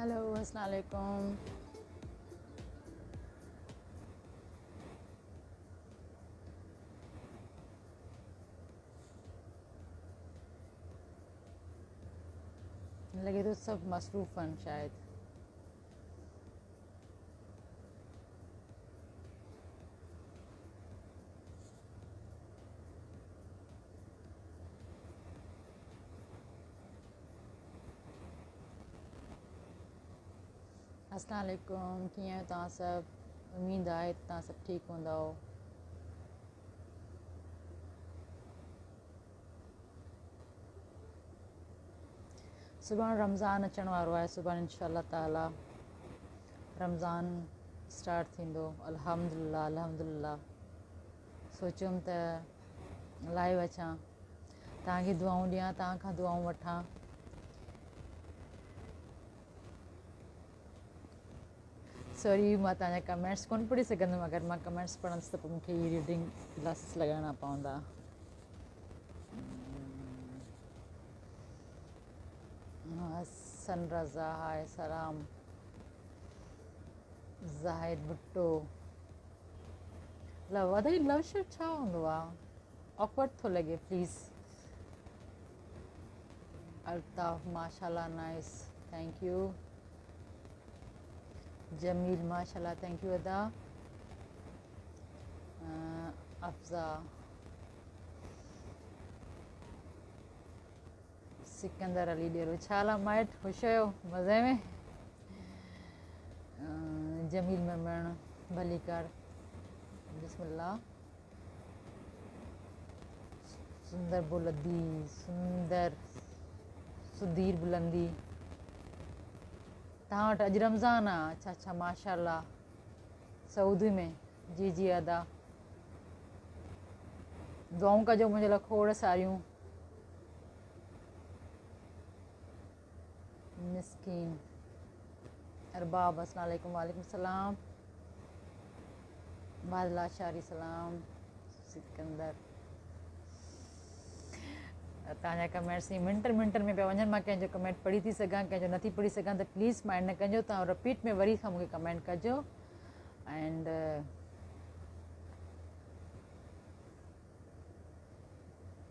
Hello अस्सलाम वालेकुम। लगे तो सब मसरूफ़न शायद। अस्सलाम वालेकुम, कीअं आहियो तव्हां सब? उम्मीद आहे त तव्हां सब ठीक हूंदव। सुभाणे रमज़ान अचण वारो आहे। सुभाणे इंशाअल्लाह ताला रमज़ान स्टार्ट थींदो। अल्हम्दुलिल्लाह अल्हम्दुलिल्लाह। सोचियमि त लाइव अचां, तव्हांखे दुआऊं ॾियां, तव्हां खां दुआऊं वठां। सॉरी, मां तव्हांजा कमेंट्स कोन पढ़ी सघंदमि। अगरि मां कमेंट्स पढ़ंदसि त पोइ मूंखे ई रीडिंग क्लासिस लॻाइणा पवंदा। हसन रज़ा, हाय सलाम। ज़ाहिद भुट्टो, वधाई लव शिप छा हूंदो आहे? ऑकवर्ड थो लॻे प्लीज़। अल्ताफ़ माशाल्लाह नाइस, थैंक यू। जमील माशाल्लाह, थैंक यू अदा। अफ़ज़ा, सिकंदर अली ॾेरो, छा हाल आहे माइट? ख़ुशि आहियो? मज़े में? जमील मेमण भलीकार, बिस्मिल्लाह। सुंदर बुलंदी, सुंदर सुधीर बुलंदी। तव्हां वटि अॼु रमज़ान आहे? अच्छा अच्छा, माशाल्लाह। सऊदी में? जी जी अदा। दुआऊं कजो मुंहिंजे लाइ खोड़ सारियूं। मिस्कीन अरबाब, अस्सलाम वालेकुम। वालेकुम सलाम। बादला शारी सलाम। सिकंदर, तव्हांजा कमेंट्स मिंटनि मिंटनि में पिया वञनि। मां कंहिंजो कमेंट पढ़ी थी सघां, कंहिंजो नथी पढ़ी सघां, त प्लीज़ माइंड न कजो। तव्हां रिपीट में वरी खां मूंखे कमेंट कजो। एंड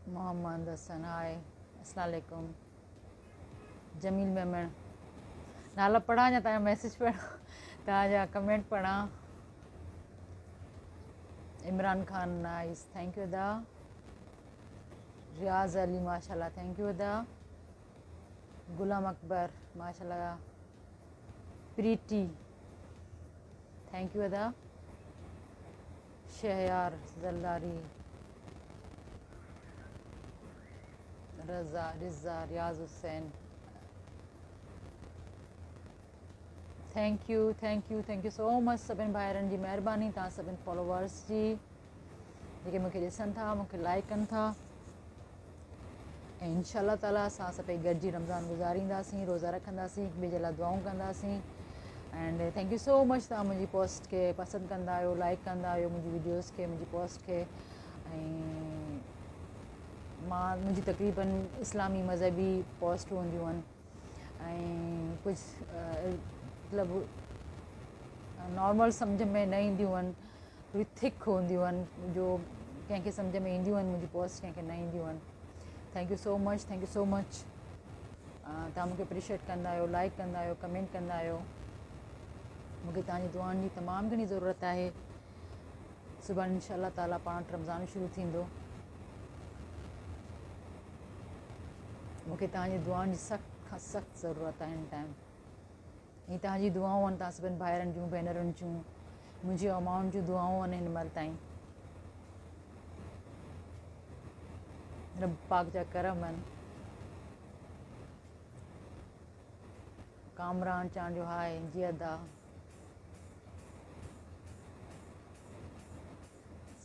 मोहम्मद हसन, हाय अस्सलाम वालेकुम। जमील मेमण, नाला पढ़ां या तव्हांजा मैसेज पढ़ां, तव्हांजा कमेंट पढ़ां? Imran Khan, nice, thank you अदा। रियाज़ अली, माशाल्लाह, थैंक यू अदा। गुलाम अकबर, माशाल्लाह। प्रीति, थैंक यू अदा। Shahyar Jaldari, Raza Riza, Riyaz Hussain, thank you thank you thank you so much सभिनि भाइरनि जी महिरबानी, तव्हां सभिनि फॉलोवर्स जी जेके मूंखे ॾिसनि था, मूंखे लाइक कनि था। ऐं इंशाअल्लाह ताला असां सभई गॾिजी रमज़ान गुज़ारींदासीं, रोज़ा रखंदासीं, हिक ॿिए जे लाइ दुआऊं कंदासीं। And thank you so much, तव्हां मुंहिंजी पोस्ट खे पसंदि कंदा आहियो, लाइक कंदा आहियो, मुंहिंजी वीडियोज़ खे, मुंहिंजी पोस्ट खे। ऐं मुंहिंजी तक़रीबन इस्लामी मज़हबी पोस्ट हूंदियूं आहिनि ऐं कुझु मतिलबु नॉर्मल सम्झ में न ईंदियूं आहिनि, थोरी थिक हूंदियूं आहिनि, जो कंहिंखे सम्झ में ईंदियूं आहिनि, मुंहिंजी पोस्ट कंहिंखे न ईंदियूं आहिनि। Thank you so much, thank you so much. तव्हां मूंखे अप्रिशिएट कंदा आहियो, लाइक कंदा आहियो, कमेंट कंदा आहियो। मूंखे तव्हांजी दुआउनि जी तमामु घणी ज़रूरत आहे। सुभाणे इंशाअल्लाह ताला पाण रमज़ान शुरू थींदो। मूंखे तव्हांजी दुआउनि जी सख़्तु खां सख़्तु ज़रूरत आहे हिन टाइम। हीअ तव्हांजी दुआऊं आहिनि, तव्हां सभिनि भाइरनि जूं, भेनरुनि जूं, मुंहिंजी अमाउंट जूं दुआऊं आहिनि हिन महिल ताईं। रब पाक जा करम आहिनि। कामरान चांड जो हाय, जी अदा,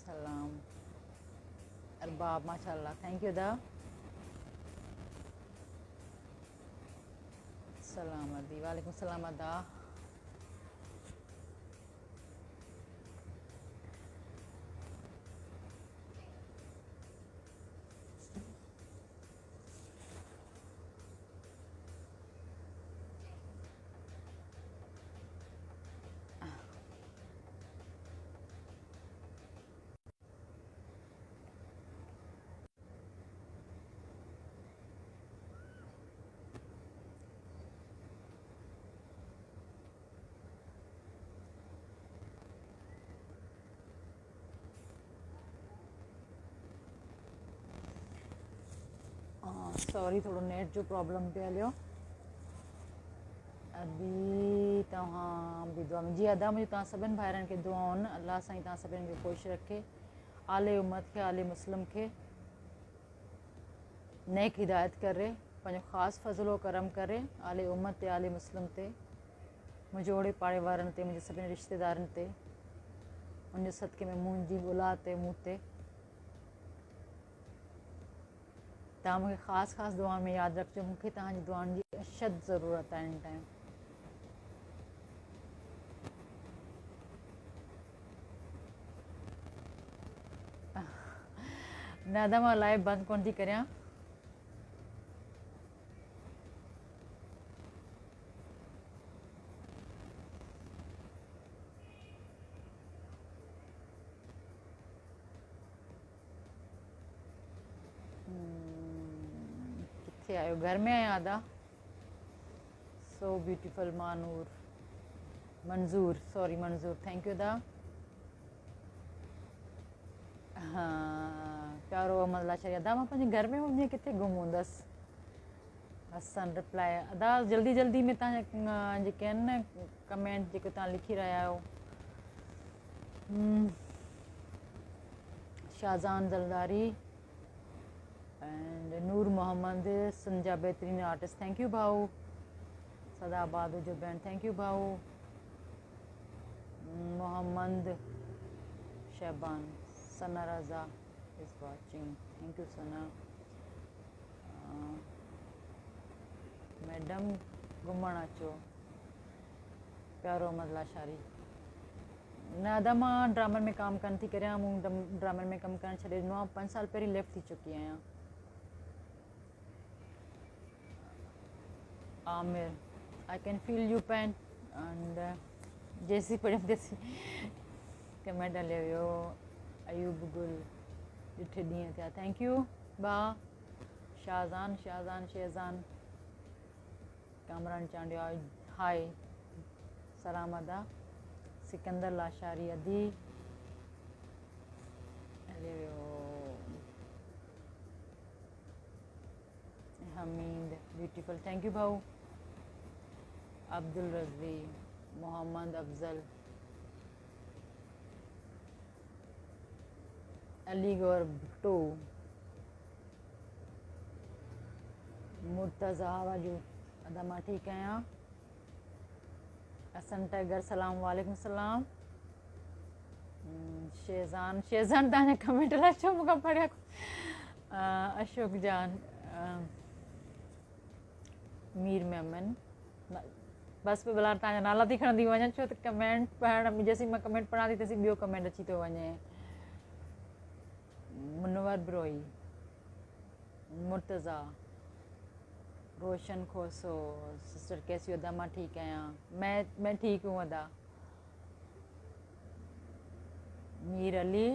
सलाम। अरबाब, माशाल्लाह, थैंक यू अदा। सलाम अदी, वालेकुम सलाम अदा। सॉरी थोड़ो नेट जो प्रॉब्लम पे हलियो अभी तव्हां बि दुआ में जी अदा मुंहिंजी तव्हां सभिनि भाइरनि खे दुआउनि अलाह साईं तव्हां सभिनि खे ख़ुशि रखे आले उम्मत खे आले मुस्लिम खे नेक हिदायत करे पंहिंजो ख़ासि फज़लो करम करे आले उम्मत ते आले मुस्लिम ते मुंहिंजे ओड़े पाड़े वारनि ते मुंहिंजे सभिनी रिश्तेदारनि ते उनजे सदके में मुंहिंजी औलाद ते मूं ते तव्हां मूंखे ख़ासि दुआ में यादि रखिजो मूंखे तव्हांजी दुआनि जी अशद ज़रूरत आहे हिन टाइम न त मां लाइव बंदि कोन थी करियां किथे आहियो घर में आहियां अदा सो ब्यूटीफुल मानूर मंज़ूर सॉरी मंज़ूर थैंक यू अदा हाँ प्यारो अहमद लाचारी अदा मां पंहिंजे घर में वञी किथे गुम हूंदसि हसन रिप्लाई अदा जल्दी जल्दी में तव्हां जेके आहिनि न कमेंट जेके तव्हां लिखी रहिया आहियो शाहज़ान ज़लदारी एंड नूर मोहम्मद संजा बेहतरीन आर्टिस्ट थैंक यू भाऊ सदाबाद हुजो भेण थैंक यू भाऊ Mohammad Shahban Sana Raza is watching thank you Sana madam घुमणु अचो प्यारो अहमद लाशारी न अदा मां ड्रामनि में कमु कोन थी करियां मूं ड्रामनि में कमु करणु छॾे ॾिनो आहे 5 साल पहिरीं लेफ्ट थी चुकी आहियां आमिर I can feel you pain and जैसी पढ़ियमि तेसी कमेंट हलियो वियो अयूब गुल ॾिठे ॾींहं थिया थैंक यू भाउ शाहज़ान शहज़ान कामरान चांडिया हाय सलाम अदा सिकंदर लाशारी अदी हलियो वियो हमीद ब्यूटीफुल थैंक यू भाऊ अब्दुल रज़वी मोहम्मद अफजल अलीगढ़ भुट्टो मुर्तज़ा वाजू अदा मां ठीकु आहियां हसन टाइगर सलाम वालेकुम सलाम शेज़ान तव्हांजा कमेंट लाइ छो मूंखां पढ़िया अशोक जान मीर मेमन बस पे भला तव्हांजा नाला थी खणंदी वञा छो त कमेंट पढ़ण जेसीं मां कमेंट पढ़ां थी तेसीं ॿियो कमेंट अची थो वञे मुनवर ब्रोई मुर्तज़ा रोशन खोसो सिस्टर कैसी अदा मां ठीकु आहियां मैं ठीक हूँ अदा मीर अली